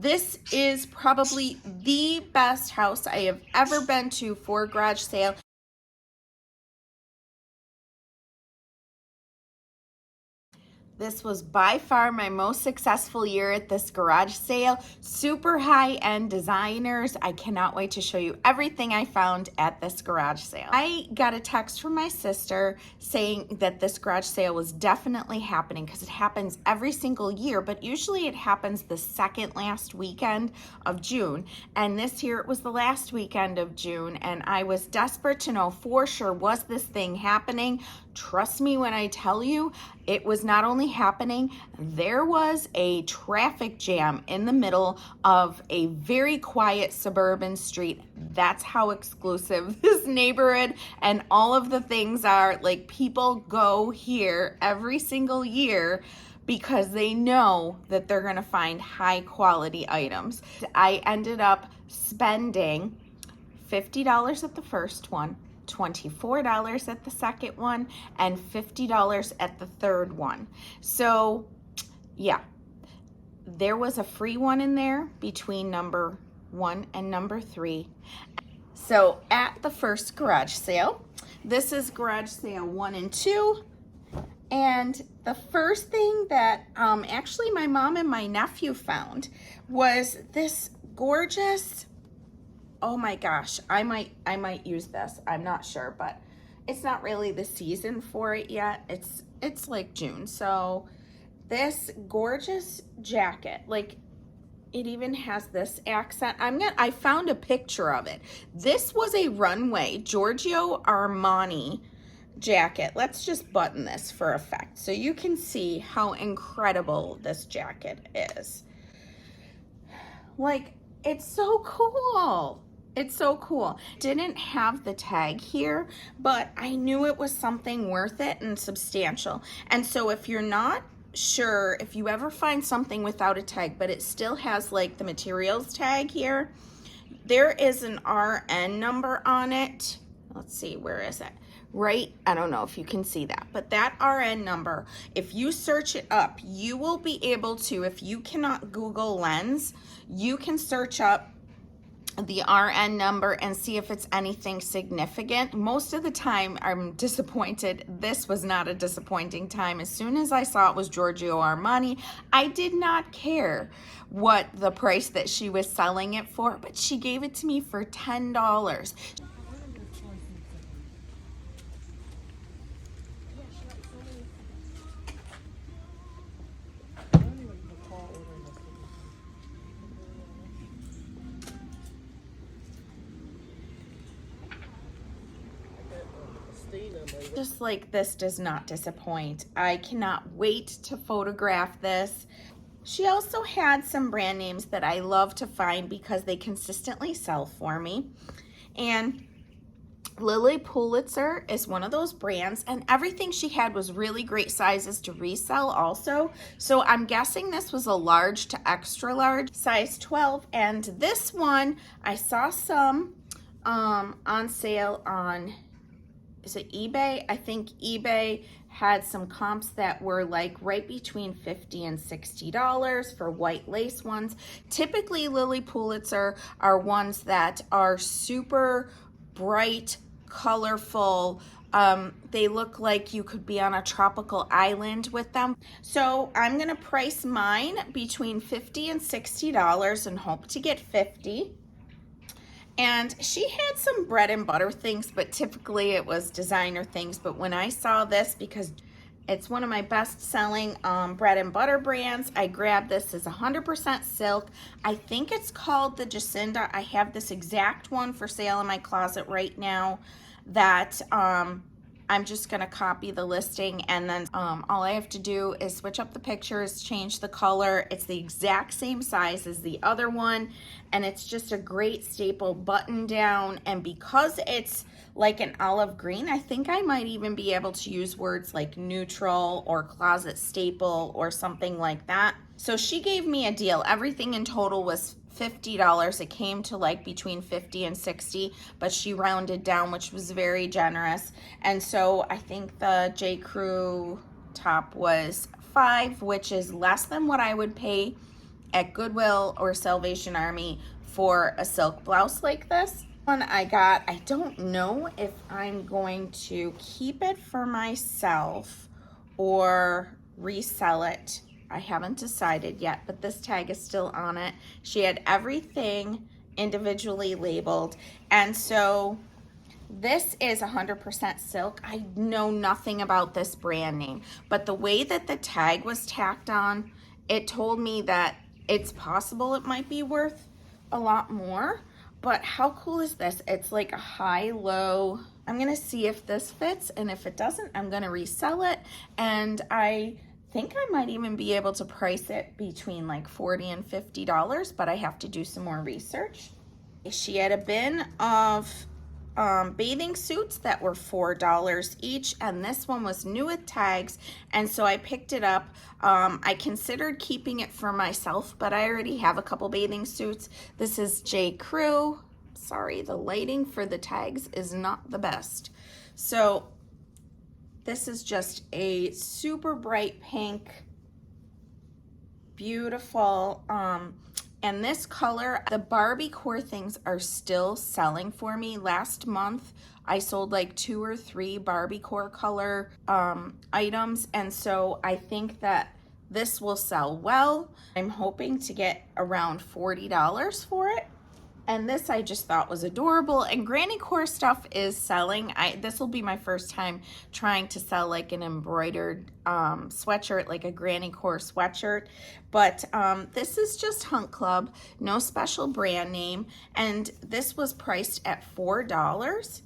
This is probably the best house I have ever been to for a garage sale. This was by far my most successful year at this garage sale. Super high-end designers. I cannot wait to show you everything I found at this garage sale. I got a text from my sister saying that this garage sale was definitely happening because it happens every single year, but usually it happens the second last weekend of June. And this year it was the last weekend of June, and I was desperate to know for sure, was this thing happening? Trust me when I tell you, it was not only happening, there was a traffic jam in the middle of a very quiet suburban street. That's how exclusive this neighborhood and all of the things are. Like, people go here every single year because they know that they're gonna find high quality items. I ended up spending $50 at the first one, $24 at the second one, and $50 at the third one. So yeah, there was a free one in there between number 1 and number 3. So at the first garage sale, this is garage sale 1 and 2. And the first thing that actually my mom and my nephew found was this gorgeous, oh my gosh, I might use this. I'm not sure, but it's not really the season for it yet. It's like June. So this gorgeous jacket, like, it even has this accent. I found a picture of it. This was a runway Giorgio Armani jacket. Let's just button this for effect so you can see how incredible this jacket is. Like, it's so cool. It's so cool. Didn't have the tag here, but I knew it was something worth it and substantial. And so if you're not sure, if you ever find something without a tag, but it still has like the materials tag here, there is an RN number on it. Let's see, where is it? Right, I don't know if you can see that, but that RN number, if you search it up, you will be able to, if you cannot Google Lens, you can search up the RN number and see if it's anything significant. Most of the time I'm disappointed. This was not a disappointing time. As soon as I saw it was Giorgio Armani, I did not care what the price that she was selling it for, but she gave it to me for $10. Just like, this does not disappoint. I cannot wait to photograph this. She also had some brand names that I love to find because they consistently sell for me. And Lily Pulitzer is one of those brands, and everything she had was really great sizes to resell also. So I'm guessing this was a large to extra large, size 12. And this one, I saw some on sale on, is it eBay? I think eBay had some comps that were like right between $50 and $60 for white lace ones. Typically Lily Pulitzer are ones that are super bright, colorful. They look like you could be on a tropical island with them. So I'm gonna price mine between $50 and $60 and hope to get 50. And she had some bread and butter things, but typically it was designer things. But when I saw this, because it's one of my best-selling bread and butter brands, I grabbed this. As 100% silk. I think it's called the Jacinda. I have this exact one for sale in my closet right now that I'm just gonna copy the listing, and then all I have to do is switch up the pictures, change the color. It's the exact same size as the other one, and it's just a great staple button down. And because it's like an olive green, I think I might even be able to use words like neutral or closet staple or something like that. So she gave me a deal. Everything in total was $50. It came to like between 50 and 60, but she rounded down, which was very generous. And so I think the J. Crew top was $5, which is less than what I would pay at Goodwill or Salvation Army for a silk blouse like this. One I got, I don't know if I'm going to keep it for myself or resell it. I haven't decided yet, but this tag is still on it. She had everything individually labeled, and so this is 100% silk. I know nothing about this brand name, but the way that the tag was tacked on, it told me that it's possible it might be worth a lot more. But how cool is this? It's like a high-low. I'm gonna see if this fits, and if it doesn't, I'm gonna resell it. And I think I might even be able to price it between like $40 and $50, but I have to do some more research. She had a bin of bathing suits that were $4 each, and this one was new with tags, and so I picked it up. I considered keeping it for myself, but I already have a couple bathing suits. This is J. Crew. Sorry, the lighting for the tags is not the best. So this is just a super bright pink, beautiful, and this color, the Barbie core things are still selling for me. Last month, I sold like 2 or 3 Barbie core color items, and so I think that this will sell well. I'm hoping to get around $40 for it. And this I just thought was adorable, and granny core stuff is selling. This will be my first time trying to sell like an embroidered sweatshirt, like a granny core sweatshirt. But this is just Hunt Club, no special brand name, and this was priced at $4.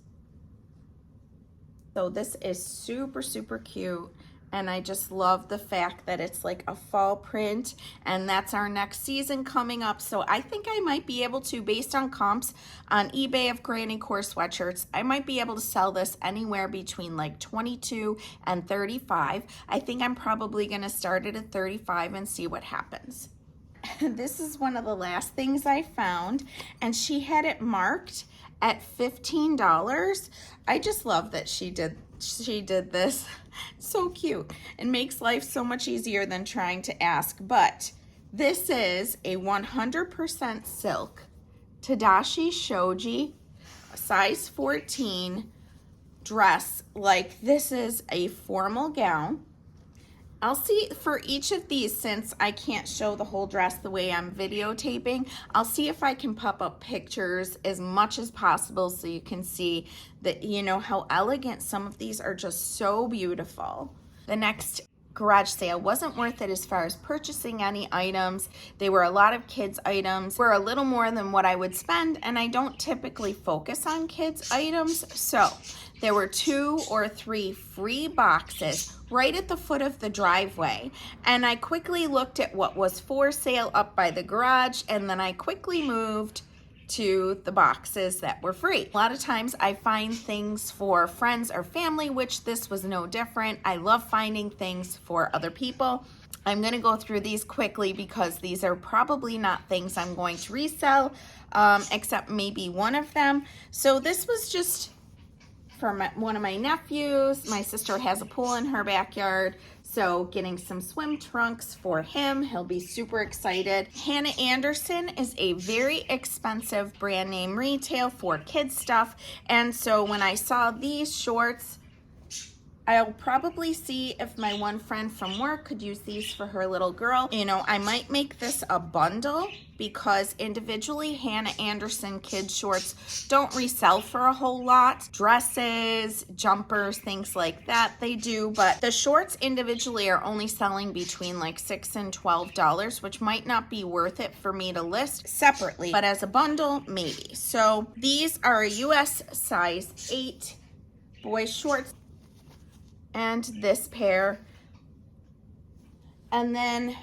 So this is super, super cute. And I just love the fact that it's like a fall print, and that's our next season coming up. So I think I might be able to, based on comps on eBay of granny core sweatshirts, I might be able to sell this anywhere between like 22 and 35. I think I'm probably gonna start it at 35 and see what happens. This is one of the last things I found, and she had it marked at $15. I just love that she did this. So cute. It makes life so much easier than trying to ask. But this is a 100% silk Tadashi Shoji size 14 dress. Like, this is a formal gown. I'll see for each of these, since I can't show the whole dress the way I'm videotaping, I'll see if I can pop up pictures as much as possible so you can see that, you know, how elegant some of these are. Just so beautiful. The next garage sale wasn't worth it as far as purchasing any items. They were a lot of kids items, were a little more than what I would spend, and I don't typically focus on kids items. So there were 2 or 3 free boxes right at the foot of the driveway, and I quickly looked at what was for sale up by the garage, and then I quickly moved to the boxes that were free. A lot of times I find things for friends or family, which this was no different. I love finding things for other people. I'm gonna go through these quickly because these are probably not things I'm going to resell, except maybe one of them. So this was just for one of my nephews. My sister has a pool in her backyard, so getting some swim trunks for him. He'll be super excited. Hannah Anderson is a very expensive brand name retail for kids stuff, and so when I saw these shorts, I'll probably see if my one friend from work could use these for her little girl. You know, I might make this a bundle because individually Hannah Anderson kids shorts don't resell for a whole lot. Dresses, jumpers, things like that they do, but the shorts individually are only selling between like $6 and $12, which might not be worth it for me to list separately, but as a bundle, maybe. So these are a US size 8 boy shorts, and this pair, and then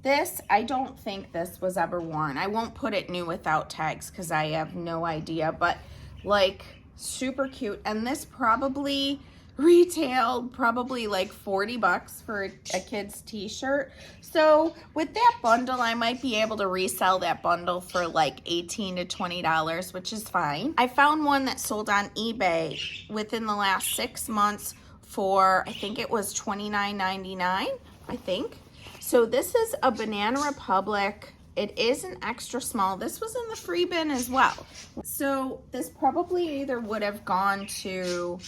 this, I don't think this was ever worn. I won't put it new without tags because I have no idea, but like super cute. And this probably retailed probably like $40 for a kid's t-shirt. So with that bundle, I might be able to resell that bundle for like $18 to $20, which is fine. I found one that sold on eBay within the last 6 months for, I think it was $29.99, I think. So this is a Banana Republic. It is an extra small. This was in the free bin as well. So this probably either would have gone to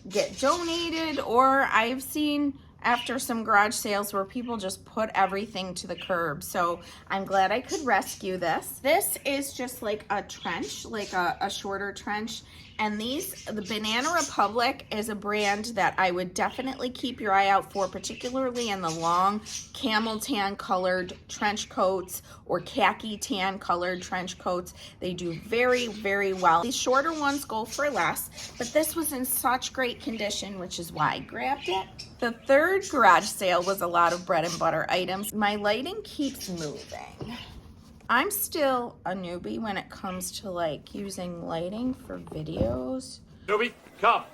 get donated, or I've seen after some garage sales where people just put everything to the curb. So I'm glad I could rescue this. This is just like a trench, like a shorter trench. And the Banana Republic is a brand that I would definitely keep your eye out for, particularly in the long camel tan colored trench coats or khaki tan colored trench coats. They do very, very well. These shorter ones go for less, but this was in such great condition, which is why I grabbed it. The third garage sale was a lot of bread and butter items. My lighting keeps moving. I'm still a newbie when it comes to like using lighting for videos. Newbie, come.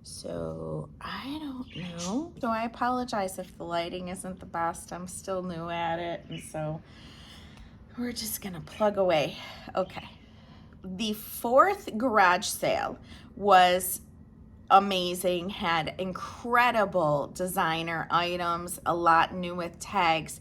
So I don't know. So I apologize if the lighting isn't the best. I'm still new at it. And so we're just gonna plug away. Okay. The fourth garage sale was amazing, had incredible designer items, a lot new with tags.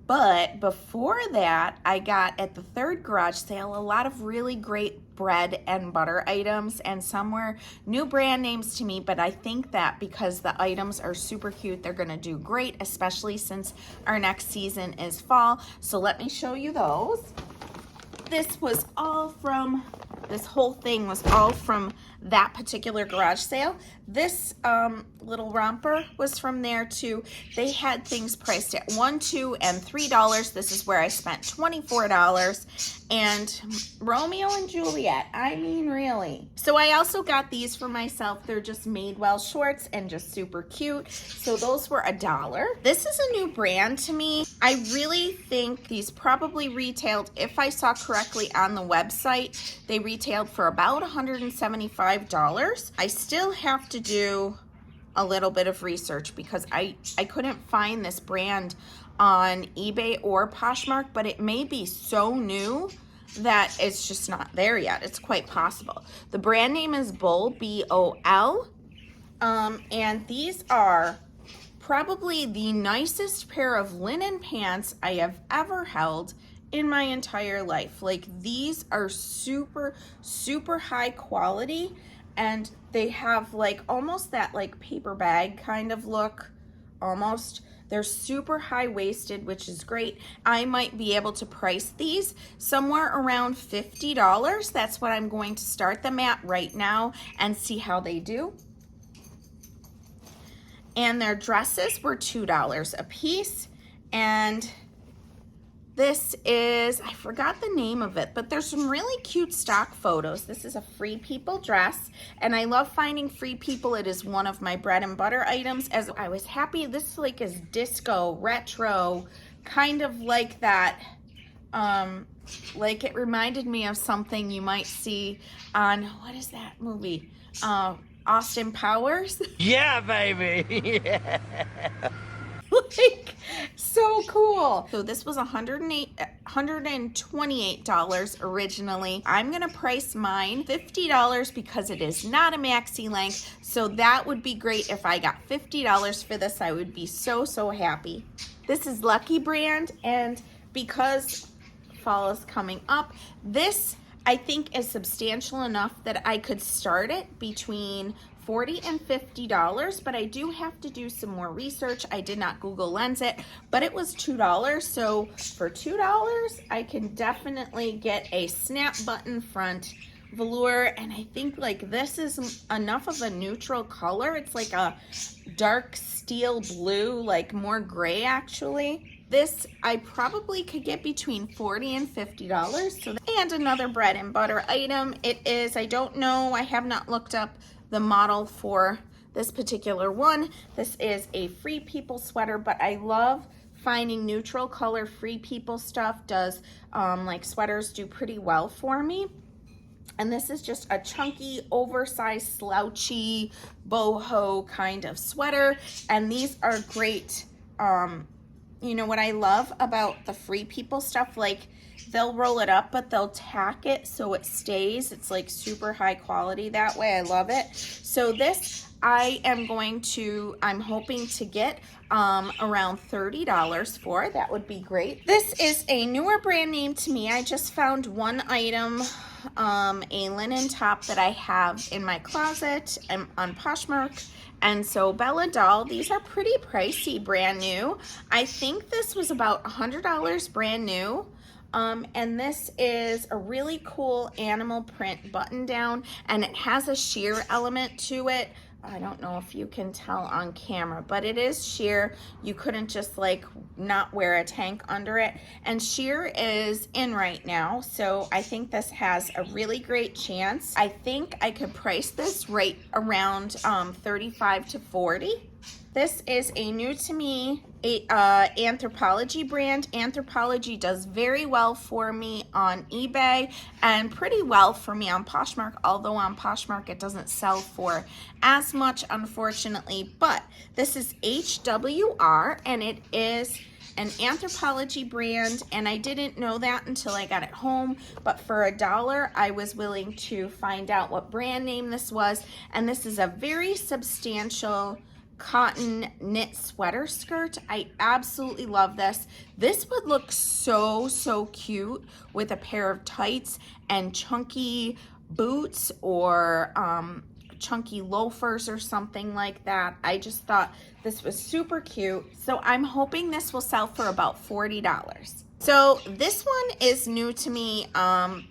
But before that, I got at the third garage sale a lot of really great bread and butter items, and some were new brand names to me, but I think that because the items are super cute, they're gonna do great, especially since our next season is fall. So let me show you those. This whole thing was all from that particular garage sale. This little romper was from there too. They had things priced at $1, $2, and $3. This is where I spent $24. And Romeo and Juliet, I mean really. So I also got these for myself. They're just Madewell shorts and just super cute. So those were $1. This is a new brand to me. I really think these probably retailed, if I saw correctly on the website, they retailed for about $175. I still have to do a little bit of research because I couldn't find this brand on eBay or Poshmark, but it may be so new that it's just not there yet. It's quite possible. The brand name is Bol, B-O-L, and these are probably the nicest pair of linen pants I have ever held in my entire life. Like, these are super, super high quality, and they have like almost that like paper bag kind of look, almost. They're super high-waisted, which is great. I might be able to price these somewhere around $50. That's what I'm going to start them at right now and see how they do. And their dresses were $2 a piece. And this is, I forgot the name of it, but there's some really cute stock photos. This is a Free People dress, and I love finding Free People. It is one of my bread and butter items. As I was happy, this like is disco, retro, kind of like that. Like it reminded me of something you might see on, what is that movie? Austin Powers? Yeah, baby. Yeah. Like, so cool. So this was $128 originally. I'm gonna price mine $50 because it is not a maxi length. So that would be great. If I got $50 for this, I would be so, so happy. This is Lucky brand, and because fall is coming up, this I think is substantial enough that I could start it between $40 and $50, but I do have to do some more research. I did not Google Lens it, but it was $2. So for $2, I can definitely get a snap button front velour, and I think like this is enough of a neutral color. It's like a dark steel blue, like more gray actually. This I probably could get between $40 and $50. So, and another bread and butter item. It is, I don't know, I have not looked up the model for this particular one. This is a Free People sweater, but I love finding neutral color Free People stuff. Does like sweaters do pretty well for me. And this is just a chunky, oversized, slouchy, boho kind of sweater. And these are great you know what I love about the Free People stuff, like they'll roll it up, but they'll tack it so it stays. It's like super high quality that way. I love it. So this I'm hoping to get around $30 for. That would be great. This is a newer brand name to me. I just found one item, a linen top that I have in my closet on Poshmark. And so Bella Doll, these are pretty pricey, brand new. I think this was about $100 brand new. And this is a really cool animal print button down, and it has a sheer element to it. I don't know if you can tell on camera, but it is sheer. You couldn't just like not wear a tank under it. And sheer is in right now, so I think this has a really great chance. I think I could price this right around 35 to 40. This is a new to me Anthropologie brand. Anthropologie does very well for me on eBay and pretty well for me on Poshmark, although on Poshmark it doesn't sell for as much, unfortunately. But this is HWR, and it is an Anthropologie brand, and I didn't know that until I got it home, but for $1 I was willing to find out what brand name this was. And this is a very substantial cotton knit sweater skirt. I absolutely love this. This would look so cute with a pair of tights and chunky boots or chunky loafers or something like that. I just thought this was super cute. So I'm hoping this will sell for about $40. So this one is new to me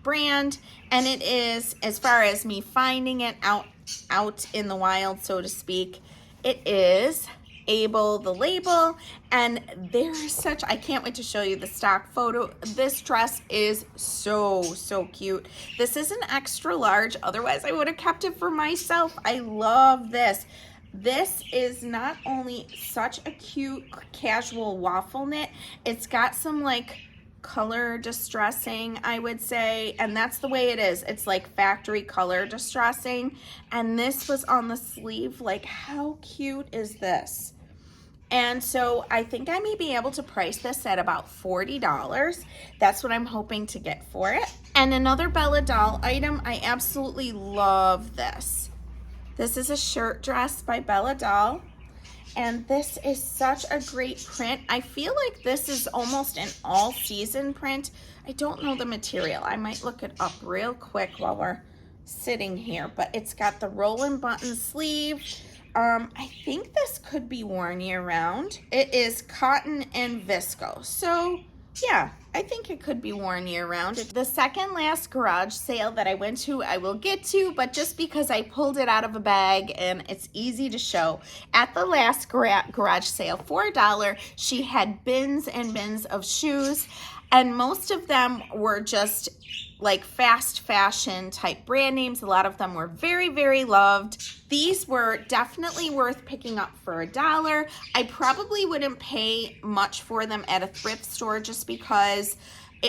brand, and it is, as far as me finding it out in the wild, so to speak, it is Able the label, and there's such, I can't wait to show you the stock photo. This dress is so cute. This is an extra large, otherwise I would have kept it for myself. I love this. This is not only such a cute casual waffle knit, it's got some like color distressing, I would say, and that's the way it is. It's like factory color distressing, and this was on the sleeve. Like, how cute is this? And so I think I may be able to price this at about $40. That's what I'm hoping to get for it. And another Bella Doll item, I absolutely love this. This is a shirt dress by Bella Doll, and this is such a great print. I feel like this is almost an all-season print. I don't know the material. I might look it up real quick while we're sitting here, but it's got the roll-in button sleeve. I think this could be worn year-round. It is cotton and visco, so yeah, I think it could be worn year-round. The second last garage sale that I went to, I will get to, but just because I pulled it out of a bag and it's easy to show. At the last garage sale, for $1, she had bins and bins of shoes, and most of them were just like fast fashion type brand names. A lot of them were very loved. These were definitely worth picking up for $1. I probably wouldn't pay much for them at a thrift store just because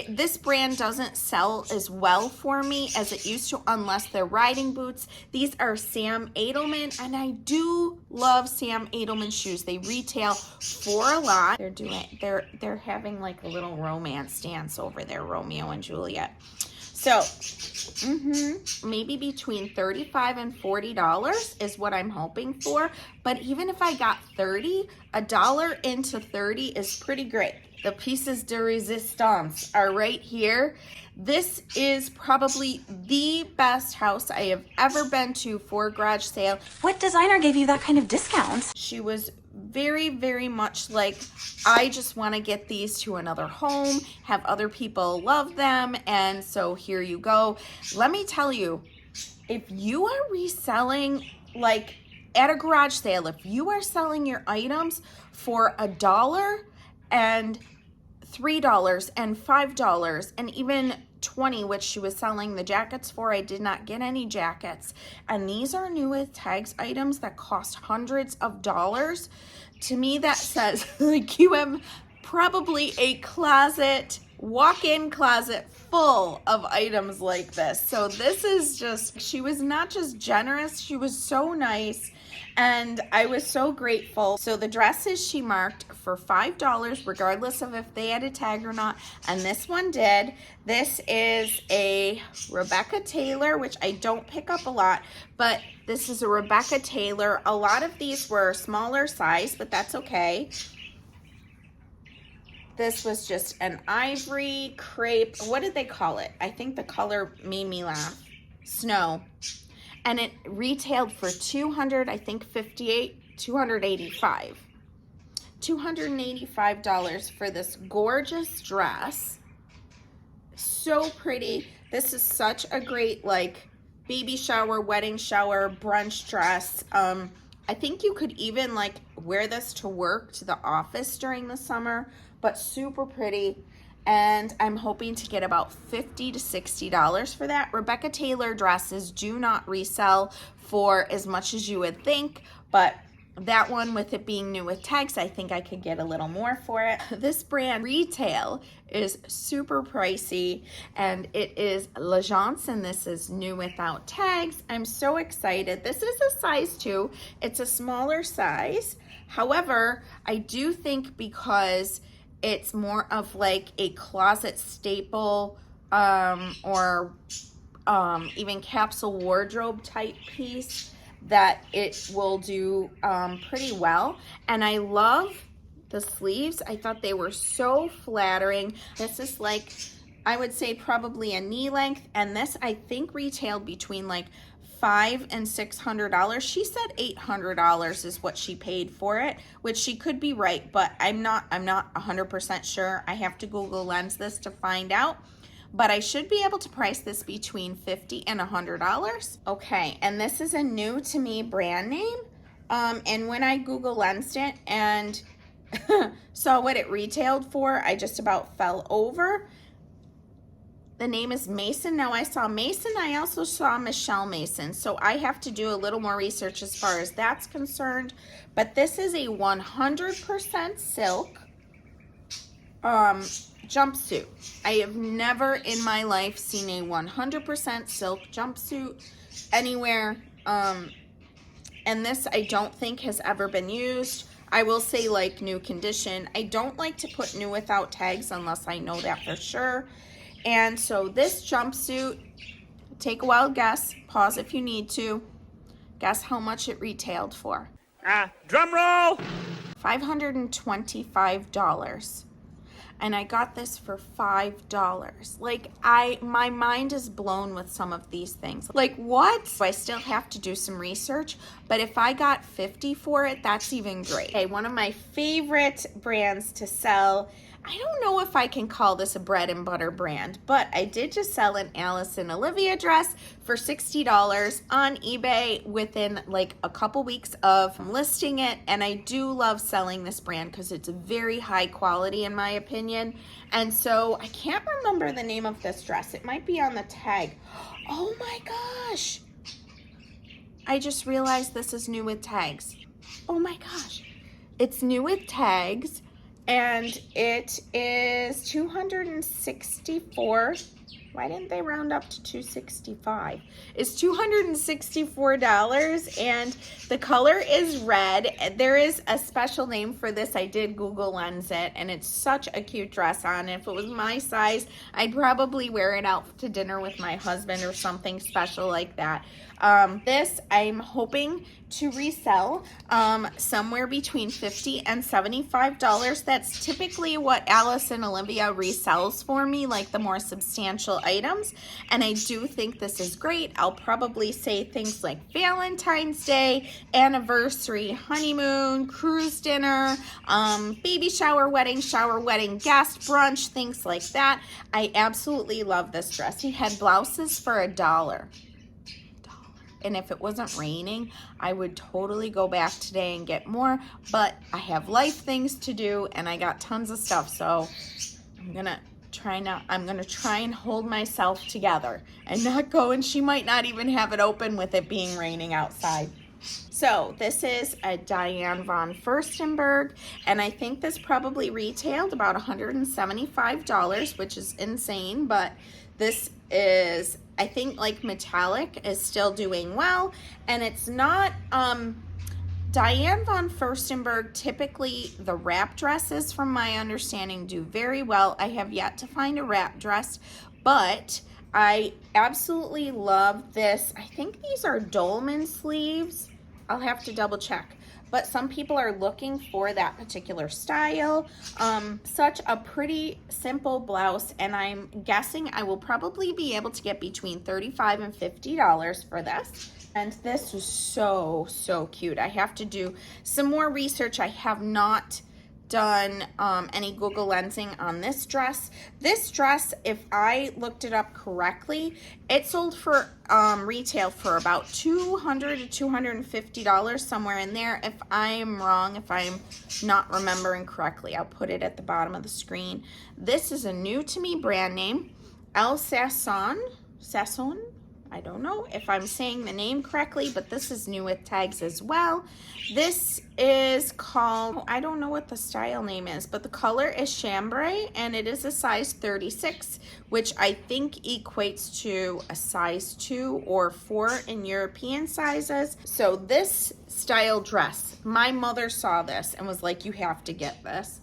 this brand doesn't sell as well for me as it used to, unless they're riding boots. These are Sam Edelman, and I do love Sam Edelman shoes. They retail for a lot. They're having like a little romance dance over there, Romeo and Juliet. So, maybe between $35 and $40 is what I'm hoping for. But even if I got $30, $1 into $30 is pretty great. The pieces de resistance are right here. This is probably the best house I have ever been to for a garage sale. What designer gave you that kind of discount? She was very much like, I just want to get these to another home, have other people love them, and so here you go. Let me tell you, if you are reselling, like at a garage sale, if you are selling your items for $1 and $3 and $5 and even $20, which she was selling the jackets for. I did not get any jackets, and these are new with tags items that cost hundreds of dollars. To me, that says like you have probably a closet, walk-in closet full of items like this. So this is just, she was not just generous, she was so nice. And I was so grateful. So the dresses she marked for $5 regardless of if they had a tag or not, and this one did. This is a Rebecca Taylor, which I don't pick up a lot, but this is a Rebecca Taylor. A lot of these were smaller size, but that's okay. This was just an ivory crepe. What did they call it? I think the color made me laugh. Snow. And it retailed for $285 for this gorgeous dress. So pretty. This is such a great like baby shower, wedding shower, brunch dress. I think you could even like wear this to work, to the office during the summer, but super pretty. And I'm hoping to get about $50 to $60 for that. Rebecca Taylor dresses do not resell for as much as you would think, but that one, with it being new with tags, I think I could get a little more for it. This brand retail is super pricey, and it is L'Agence, and this is new without tags. I'm so excited. This is a size 2. It's a smaller size. However, I do think because it's more of like a closet staple or even capsule wardrobe type piece, that it will do pretty well. And I love the sleeves. I thought they were so flattering. This is like, I would say probably a knee length, and this I think retailed between like $500 and $600. She said $800 is what she paid for it, which she could be right, but I'm not 100% sure. I have to Google Lens this to find out. But I should be able to price this between $50 and $100. Okay, and this is a new to me brand name. And when I Google Lensed it and saw what it retailed for, I just about fell over. The name is Mason. Now I saw Mason, I also saw Michelle Mason. So I have to do a little more research as far as that's concerned. But this is a 100% silk jumpsuit. I have never in my life seen a 100% silk jumpsuit anywhere. And this I don't think has ever been used. I will say like new condition. I don't like to put new without tags unless I know that for sure. And so this jumpsuit, take a wild guess, pause if you need to. Guess how much it retailed for? Drum roll! $525. And I got this for $5. Like my mind is blown with some of these things. Like what? I still have to do some research, but if I got $50 for it, that's even great. Okay, one of my favorite brands to sell. I don't know if I can call this a bread and butter brand, but I did just sell an Alice and Olivia dress for $60 on eBay within like a couple weeks of listing it. And I do love selling this brand because it's very high quality in my opinion. And so I can't remember the name of this dress. It might be on the tag. Oh my gosh. I just realized this is new with tags. Oh my gosh. It's new with tags. And it is $264. Why didn't they round up to $265? It's $264, and the color is red. There is a special name for this. I did Google Lens it, and it's such a cute dress on. If it was my size, I'd probably wear it out to dinner with my husband or something special like that. This I'm hoping to resell somewhere between $50 and $75. That's typically what Alice and Olivia resells for me, like the more substantial items. And I do think this is great. I'll probably say things like Valentine's Day, anniversary, honeymoon, cruise dinner, baby shower, wedding guest, brunch, things like that. I absolutely love this dress. He had blouses for $1. And if it wasn't raining, I would totally go back today and get more, but I have life things to do and I got tons of stuff, so I'm gonna try and hold myself together and not go, and she might not even have it open with it being raining outside. So this is a Diane von Furstenberg, and I think this probably retailed about $175, which is insane, but this is, I think, like metallic is still doing well, and it's not Diane von Furstenberg, typically the wrap dresses, from my understanding, do very well. I have yet to find a wrap dress, but I absolutely love this. I think these are dolman sleeves. I'll have to double check. But some people are looking for that particular style. Such a pretty simple blouse, and I'm guessing I will probably be able to get between $35 and $50 for this. And this was so, so cute. I have to do some more research. I have not done any Google lensing on this dress. This dress, if I looked it up correctly, it sold for retail for about $200 to $250, somewhere in there. If I'm wrong, if I'm not remembering correctly, I'll put it at the bottom of the screen. This is a new to me brand name, El Sasson. I don't know if I'm saying the name correctly, but this is new with tags as well. This is called, I don't know what the style name is, but the color is chambray, and it is a size 36, which I think equates to a size 2 or 4 in European sizes. So this style dress, my mother saw this and was like, you have to get this.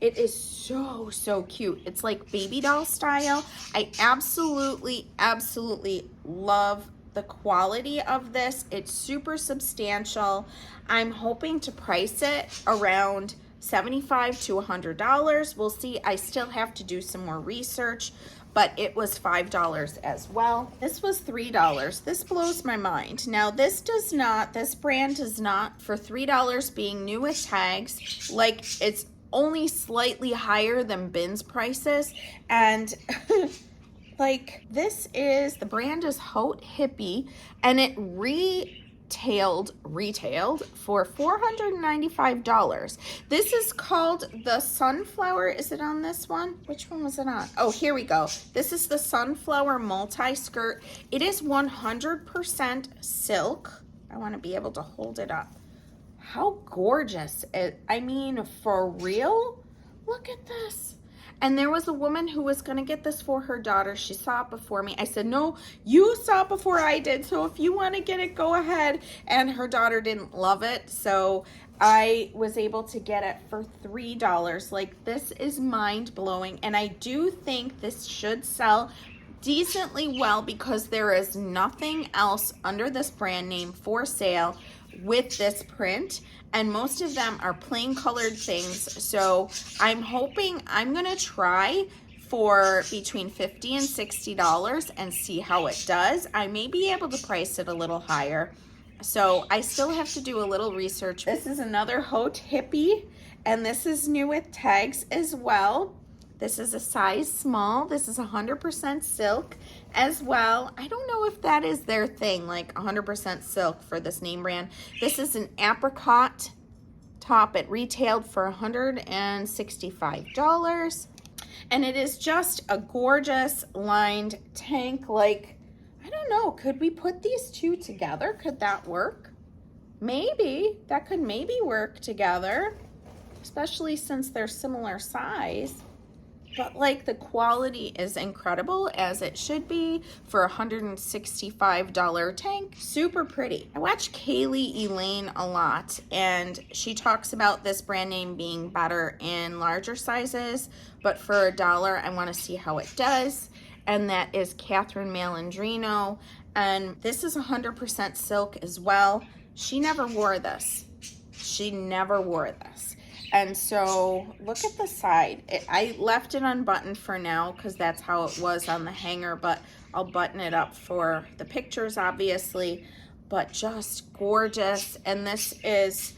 It is so, so cute. It's like baby doll style. I absolutely, absolutely love the quality of this. It's super substantial. I'm hoping to price it around $75 to $100. We'll see. I still have to do some more research, but it was $5 as well. This was $3. This blows my mind. Now this brand does not, for $3 being new with tags, like it's only slightly higher than Bin's prices, and like this is, the brand is Haute Hippie, and it retailed for $495. This is called the Sunflower. Is it on this one? Which one was it on? Oh, here we go. This is the Sunflower multi-skirt. It is 100% silk. I want to be able to hold it up. How gorgeous. I mean, for real? Look at this. And there was a woman who was going to get this for her daughter. She saw it before me. I said, no, you saw it before I did. So if you want to get it, go ahead. And her daughter didn't love it. So I was able to get it for $3. Like, this is mind blowing. And I do think this should sell decently well, because there is nothing else under this brand name for sale with this print, and most of them are plain colored things. So I'm hoping, I'm gonna try for between $50 and $60 and see how it does. I may be able to price it a little higher, so I still have to do a little research. This is another Haute Hippie, and this is new with tags as well. This is a size small. This is 100% silk as well. I don't know if that is their thing, like 100% silk for this name brand. This is an apricot top. It retailed for $165. And it is just a gorgeous lined tank. Like, I don't know, could we put these two together? Could that work? Maybe. That could maybe work together, especially since they're similar size. But like, the quality is incredible, as it should be, for a $165 tank. Super pretty. I watch Kaylee Elaine a lot, and she talks about this brand name being better in larger sizes, but for $1, I want to see how it does. And that is Catherine Malandrino, and this is 100% silk as well. She never wore this. She never wore this. And so look at the side. I left it unbuttoned for now because that's how it was on the hanger, but I'll button it up for the pictures, obviously. But just gorgeous. And this is,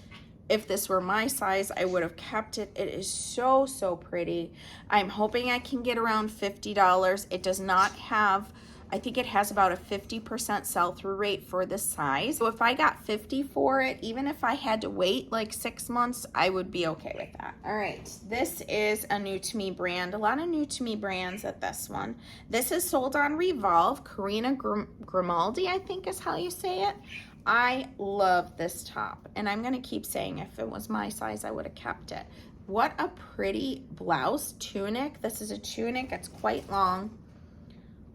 if this were my size, I would have kept it. It is so, so pretty. I'm hoping I can get around $50. It does not have, I think it has about a 50% sell-through rate for this size. So if I got $50 for it, even if I had to wait like 6 months, I would be okay with that. All right, this is a new to me brand. A lot of new to me brands at this one. This is sold on Revolve. Karina Grimaldi, I think is how you say it. I love this top, and I'm gonna keep saying, if it was my size, I would have kept it. What a pretty blouse, tunic. This is a tunic, it's quite long,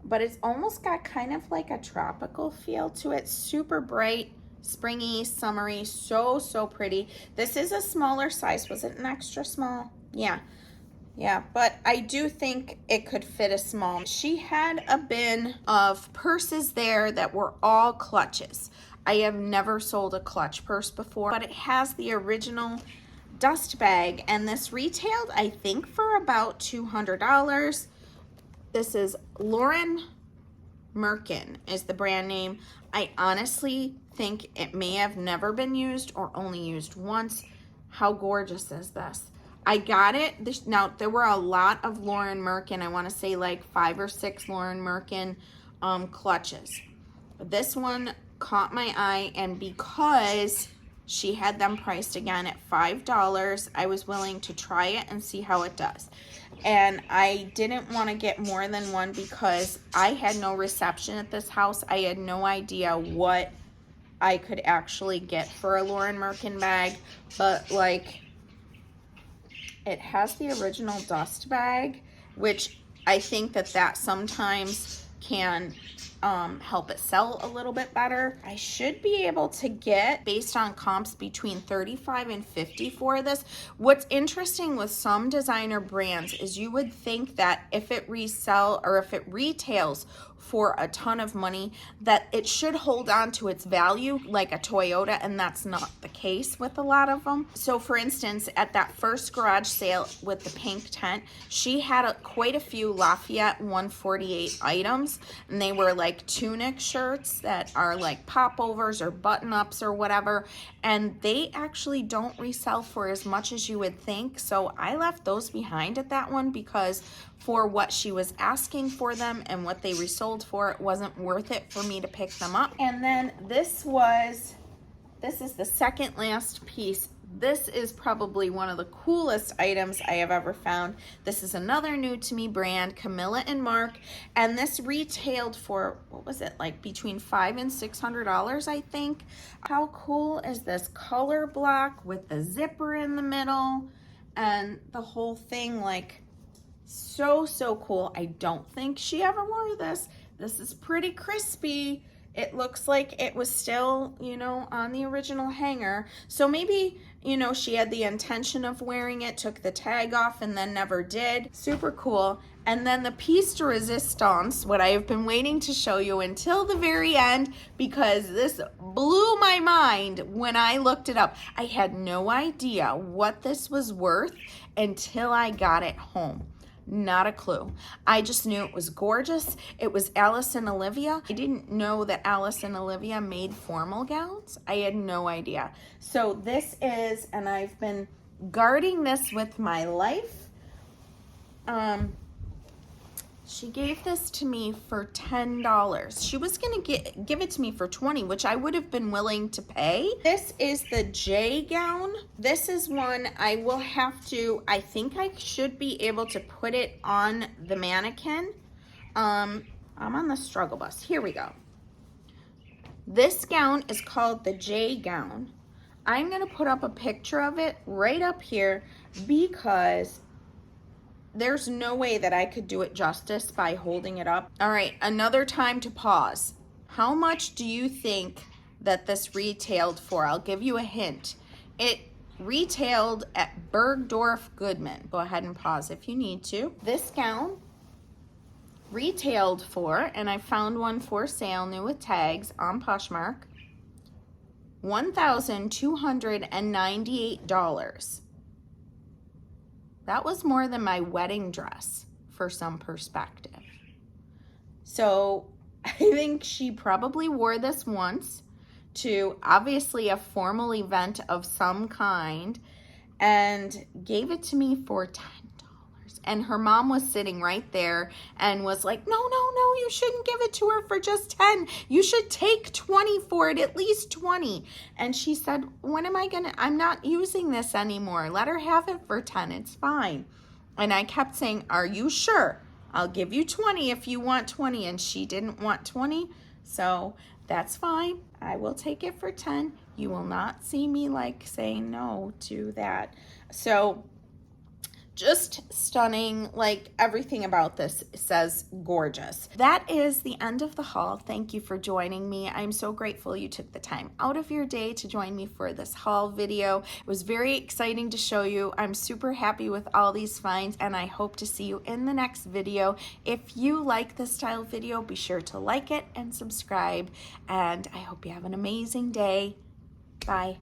but it's almost got kind of like a tropical feel to it. Super bright, springy, summery, so, so pretty. This is a smaller size. Was it an extra small? Yeah. Yeah, but I do think it could fit a small. She had a bin of purses there that were all clutches. I have never sold a clutch purse before, but it has the original dust bag, and this retailed, I think, for about $200. This is Lauren Merkin is the brand name. I honestly think it may have never been used or only used once. How gorgeous is this? I got it. Now, there were a lot of Lauren Merkin. I want to say like 5 or 6 Lauren Merkin clutches. This one caught my eye, and because she had them priced again at $5, I was willing to try it and see how it does. And I didn't want to get more than one because I had no reception at this house. I had no idea what I could actually get for a Lauren Merkin bag, but like, it has the original dust bag, which I think that sometimes can help it sell a little bit better. I should be able to get, based on comps, between 35 and 50 for this. What's interesting with some designer brands is you would think that if it retails for a ton of money, that it should hold on to its value like a Toyota, and that's not the case with a lot of them. So for instance, at that first garage sale with the pink tent, she had quite a few Lafayette 148 items, and they were like tunic shirts that are like popovers or button-ups or whatever, and they actually don't resell for as much as you would think. So I left those behind at that one because for what she was asking for them and what they resold for, it wasn't worth it for me to pick them up. And then this is the second last piece. This is probably one of the coolest items I have ever found. This is another new to me brand, Camilla and Mark, and this retailed for, what was it, like between $500 and $600, I think. How cool is this color block with the zipper in the middle and the whole thing? Like, so cool. I don't think she ever wore this. This is pretty crispy. It looks like it was still, on the original hanger. So maybe, she had the intention of wearing it, took the tag off, and then never did. Super cool. And then the piece de resistance, what I have been waiting to show you until the very end, because this blew my mind when I looked it up. I had no idea what this was worth until I got it home. Not a clue. I just knew it was gorgeous. It was Alice and Olivia. I didn't know that Alice and Olivia made formal gowns. I had no idea. So this is, and I've been guarding this with my life. She gave this to me for $10. She was gonna give it to me for $20, which I would have been willing to pay. This is the J gown. This is one I will have to, I think I should be able to put it on the mannequin. I'm on the struggle bus. Here we go. This gown is called the J gown. I'm gonna put up a picture of it right up here because there's no way that I could do it justice by holding it up. All right, another time to pause. How much do you think that this retailed for? I'll give you a hint. It retailed at Bergdorf Goodman. Go ahead and pause if you need to. This gown retailed for, and I found one for sale, new with tags on Poshmark, $1,298. That was more than my wedding dress for some perspective. So I think she probably wore this once to obviously a formal event of some kind and gave it to me for $10. And her mom was sitting right there and was like, no, you shouldn't give it to her for just 10. You should take 20 for it, at least 20. And she said, I'm not using this anymore. Let her have it for 10, it's fine. And I kept saying, are you sure? I'll give you 20 if you want 20. And she didn't want 20, so that's fine. I will take it for 10. You will not see me like saying no to that. So Just stunning. Like, everything about this says gorgeous. That is the end of the haul. Thank you for joining me. I'm so grateful you took the time out of your day to join me for this haul video. It was very exciting to show you. I'm super happy with all these finds, and I hope to see you in the next video. If you like this style video, be sure to like it and subscribe, and I hope you have an amazing day. Bye.